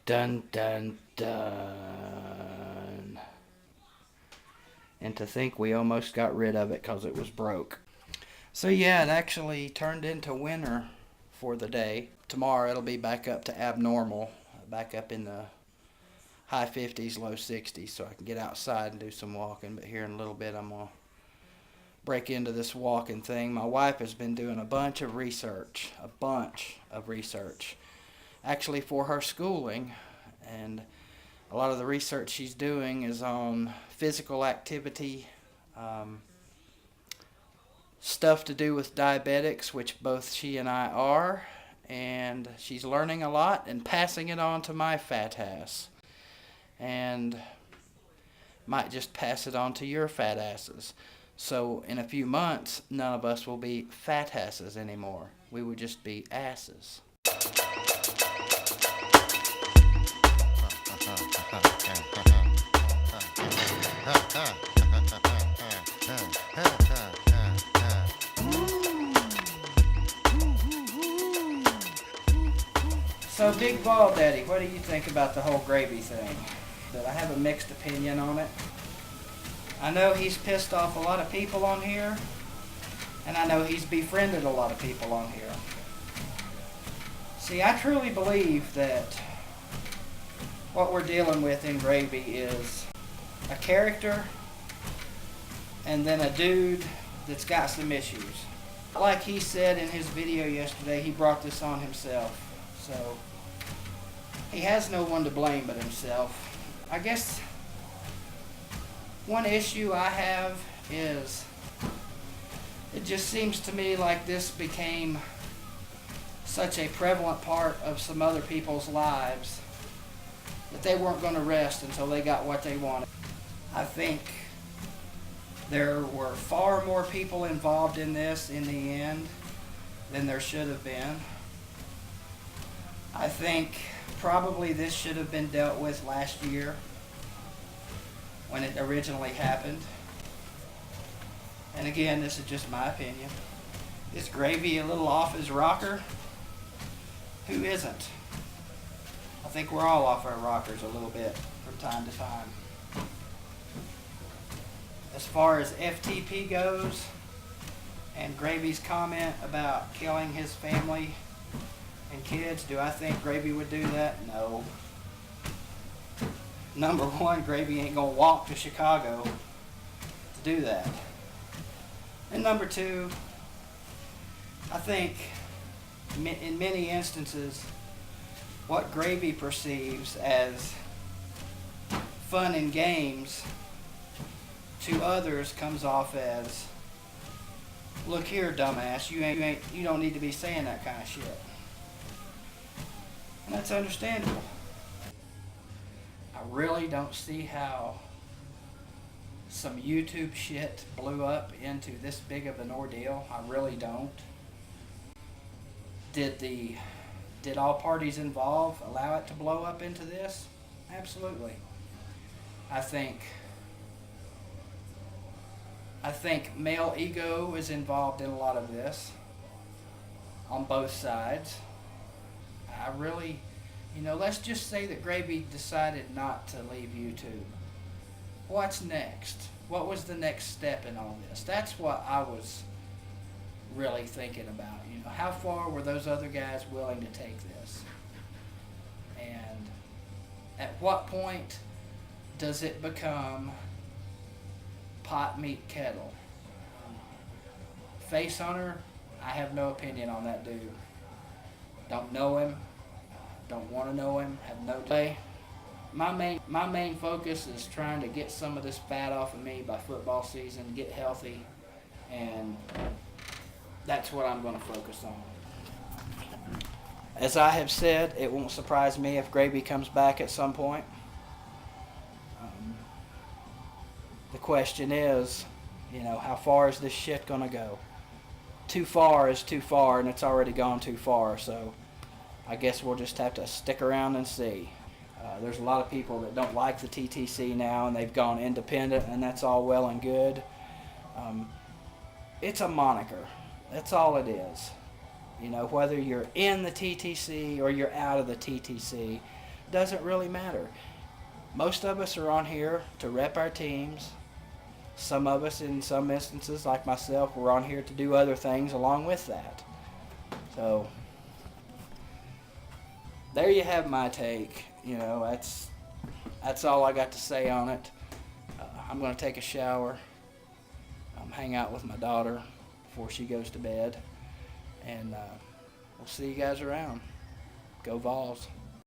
Dun dun dun. And to think we almost got rid of it because it was broke. So yeah, it actually turned into winter for the day. Tomorrow it'll be back up to abnormal, back up in the high 50s, low 60s, so I can get outside and do some walking. But here in a little bit I'm going to break into this walking thing. My wife has been doing a bunch of research, actually for her schooling, and a lot of the research she's doing is on physical activity, stuff to do with diabetics, which both she and I are, and she's learning a lot and passing it on to my fat ass, and might just pass it on to your fat asses. So in a few months, none of us will be fat asses anymore. We would just be asses. So Big Ball Daddy, what do you think about the whole gravy thing? That I have a mixed opinion on it. I know he's pissed off a lot of people on here, and I know he's befriended a lot of people on here. See, I truly believe that what we're dealing with in Gravy is a character and then a dude that's got some issues. Like he said in his video yesterday, he brought this on himself. So he has no one to blame but himself. I guess one issue I have is it just seems to me like this became such a prevalent part of some other people's lives that they weren't going to rest until they got what they wanted. I think there were far more people involved in this in the end than there should have been. I think probably this should have been dealt with last year when it originally happened. And again, this is just my opinion. Is Gravy a little off his rocker? Who isn't? I think we're all off our rockers a little bit from time to time. As far as FTP goes, and Gravy's comment about killing his family and kids, do I think Gravy would do that? No. Number one, Gravy ain't gonna walk to Chicago to do that. And number two, I think in many instances, what Gravy perceives as fun and games to others comes off as, look here, dumbass, you don't need to be saying that kind of shit. And that's understandable. I really don't see how some YouTube shit blew up into this big of an ordeal. I really don't. Did all parties involved allow it to blow up into this? Absolutely. I think male ego is involved in a lot of this on both sides. I really, let's just say that Gravy decided not to leave YouTube. What's next? What was the next step in all this? That's what I was really thinking about. How far were those other guys willing to take this? And at what point does it become pot meet kettle? Face Hunter, I have no opinion on that dude. Don't know him. Don't want to know him. Have no day. My main focus is trying to get some of this fat off of me by football season, get healthy, and that's what I'm going to focus on. As I have said, it won't surprise me if Gravy comes back at some point. The question is, how far is this shit going to go? Too far is too far, and it's already gone too far, so I guess we'll just have to stick around and see. There's a lot of people that don't like the TTC now, and they've gone independent, and that's all well and good. It's a moniker. That's all it is. Whether you're in the TTC or you're out of the TTC, doesn't really matter. Most of us are on here to rep our teams. Some of us, in some instances, like myself, we're on here to do other things along with that. So there you have my take. You know, that's all I got to say on it. I'm going to take a shower, hang out with my daughter before she goes to bed, and we'll see you guys around. Go Vols.